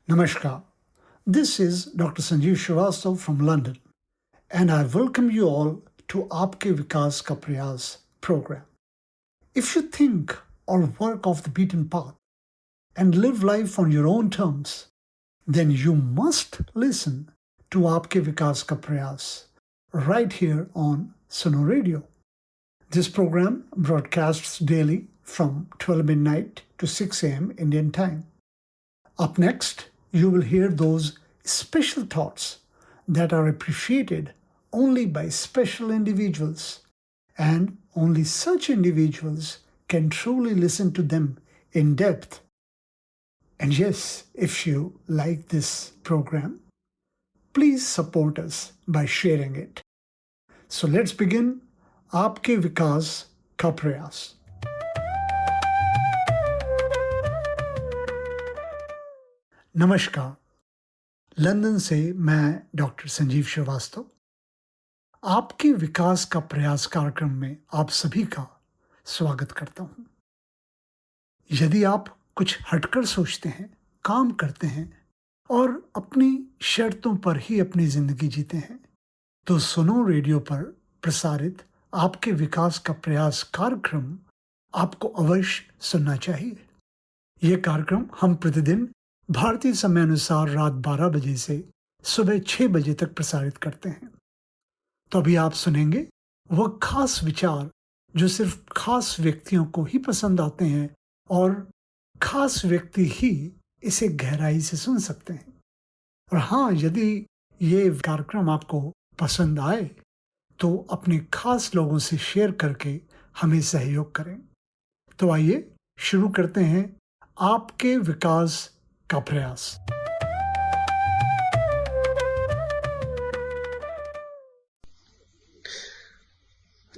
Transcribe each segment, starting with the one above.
Namaskar. This is Dr. Sanjeev Srivastava from London, and I welcome you all to Aapke Vikas Ka Prayas program. If you think or work off the beaten path and live life on your own terms, then you must listen to Aapke Vikas Ka Prayas right here on Suno Radio. This program broadcasts daily from 12 midnight to 6 a.m. Indian time. Up next, you will hear those special thoughts that are appreciated only by special individuals, and only such individuals can truly listen to them in depth. And yes, if you like this program, please support us by sharing it. So let's begin Aapke Vikas Ka Prayas. नमस्कार। London से मैं doctor Sanjeev Srivastava आपके विकास का प्रयास कार्यक्रम में आप सभी का स्वागत करता हूं। यदि आप कुछ हटकर सोचते हैं, काम करते हैं और अपनी शर्तों पर ही अपनी जिंदगी जीते हैं, तो सुनो रेडियो पर प्रसारित आपके विकास का प्रयास कार्यक्रम आपको अवश्य सुनना चाहिए। यह कार्यक्रम हम प्रतिदिन भारतीय समय अनुसार रात 12 बजे से सुबह 6 बजे तक प्रसारित करते हैं। तो अभी आप सुनेंगे वह खास विचार जो सिर्फ खास व्यक्तियों को ही पसंद आते हैं और खास व्यक्ति ही इसे गहराई से सुन सकते हैं। और हाँ, यदि ये कार्यक्रम आपको पसंद आए तो अपने खास लोगों से शेयर करके हमें सहयोग करें। तो आइए शुरू करते हैं आपके विकास का प्रयास।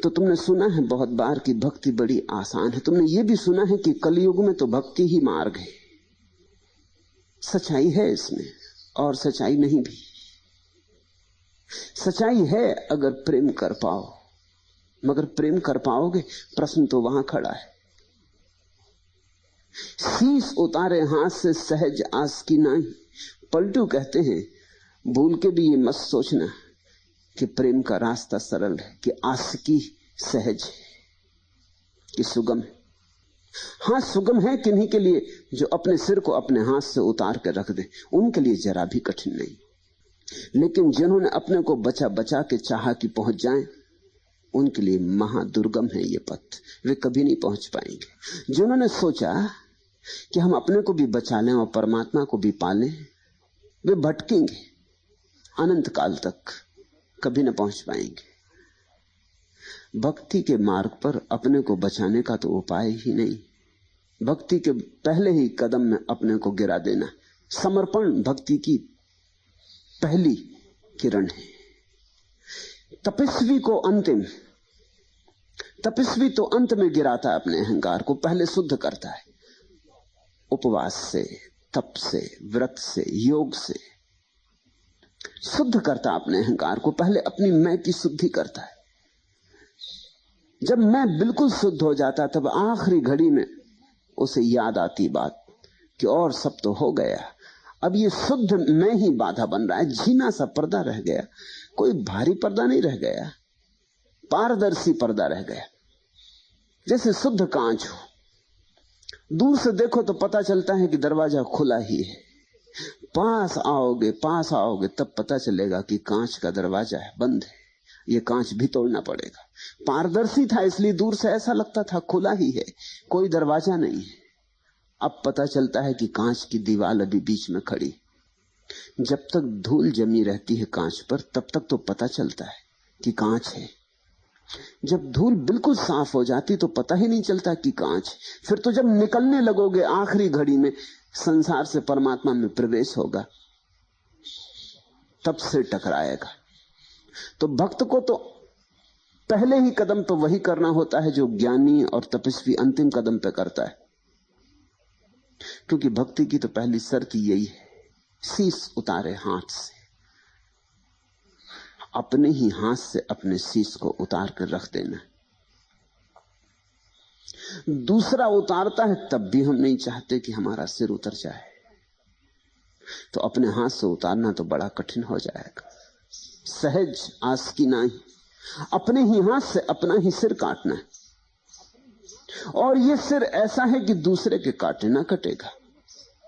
तो तुमने सुना है बहुत बार कि भक्ति बड़ी आसान है। तुमने ये भी सुना है कि कलयुग में तो भक्ति ही मार्ग है। सच्चाई है इसमें, और सच्चाई नहीं भी। सच्चाई है अगर प्रेम कर पाओ, मगर प्रेम कर पाओगे? प्रश्न तो वहां खड़ा है। शीश उतारे हाथ से सहज आस की नहीं। पलटू कहते हैं, भूल के भी ये मत सोचना कि प्रेम का रास्ता सरल है, कि आशिकी सहज है, कि सुगम है। हाँ, सुगम है किन्हीं के लिए जो अपने सिर को अपने हाथ से उतार कर रख दे, उनके लिए जरा भी कठिन नहीं। लेकिन जिन्होंने अपने को बचा बचा के चाहा कि पहुंच जाएं, उनके लिए महादुर्गम है ये पथ। वे कभी नहीं पहुंच पाएंगे। जिन्होंने सोचा कि हम अपने को भी बचा लें और परमात्मा को भी पालें, वे भटकेंगे अनंत काल तक, कभी न पहुंच पाएंगे। भक्ति के मार्ग पर अपने को बचाने का तो उपाय ही नहीं। भक्ति के पहले ही कदम में अपने को गिरा देना। समर्पण भक्ति की पहली किरण है। तपस्वी तो अंत में गिराता है अपने अहंकार को, पहले शुद्ध करता है। उपवास से, तप से, व्रत से, योग से शुद्ध करता अपने अहंकार को। पहले अपनी मैं की शुद्धि करता है। जब मैं बिल्कुल शुद्ध हो जाता, तब आखिरी घड़ी में उसे याद आती बात कि और सब तो हो गया, अब ये शुद्ध मैं ही बाधा बन रहा है। झीना सा पर्दा रह गया, कोई भारी पर्दा नहीं रह गया, पारदर्शी पर्दा रह गया, जैसे शुद्ध कांच हो। दूर से देखो तो पता चलता है कि दरवाजा खुला ही है। पास आओगे तब पता चलेगा कि कांच का दरवाजा है, बंद है। ये कांच भी तोड़ना पड़ेगा। पारदर्शी था इसलिए दूर से ऐसा लगता था खुला ही है, कोई दरवाजा नहीं है। अब पता चलता है कि कांच की दीवार अभी बीच में खड़ी। जब तक धूल जमी रहती है कांच पर, तब तक तो पता चलता है कि कांच है। जब धूल बिल्कुल साफ हो जाती तो पता ही नहीं चलता कि कांच। फिर तो जब निकलने लगोगे आखिरी घड़ी में, संसार से परमात्मा में प्रवेश होगा, तब से टकराएगा। तो भक्त को तो पहले ही कदम तो वही करना होता है जो ज्ञानी और तपस्वी अंतिम कदम पे करता है। क्योंकि भक्ति की तो पहली शर्त यही है, शीश उतारे हाथ से। अपने ही हाथ से अपने शीश को उतार कर रख देना। दूसरा उतारता है तब भी हम नहीं चाहते कि हमारा सिर उतर जाए। तो अपने हाथ से उतारना तो बड़ा कठिन हो जाएगा। सहज आस्की नहीं, अपने ही हाथ से अपना ही सिर काटना है। और यह सिर ऐसा है कि दूसरे के काटे ना कटेगा।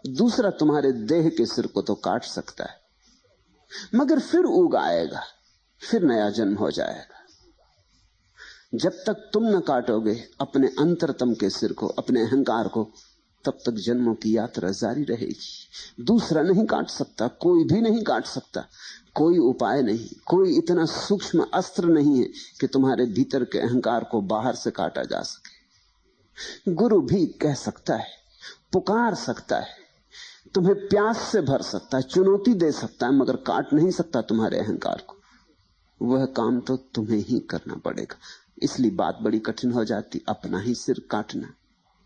दूसरा तुम्हारे देह के सिर को तो काट सकता है, मगर फिर उग आएगा, फिर नया जन्म हो जाएगा। जब तक तुम न काटोगे अपने अंतरतम के सिर को, अपने अहंकार को, तब तक जन्मों की यात्रा जारी रहेगी। दूसरा नहीं काट सकता, कोई भी नहीं काट सकता। कोई उपाय नहीं, कोई इतना सूक्ष्म अस्त्र नहीं है कि तुम्हारे भीतर के अहंकार को बाहर से काटा जा सके। गुरु भी कह सकता है, पुकार सकता है, तुम्हें प्यास से भर सकता है, चुनौती दे सकता है, मगर काट नहीं सकता तुम्हारे अहंकार को। वह काम तो तुम्हें ही करना पड़ेगा। इसलिए बात बड़ी कठिन हो जाती, अपना ही सिर काटना।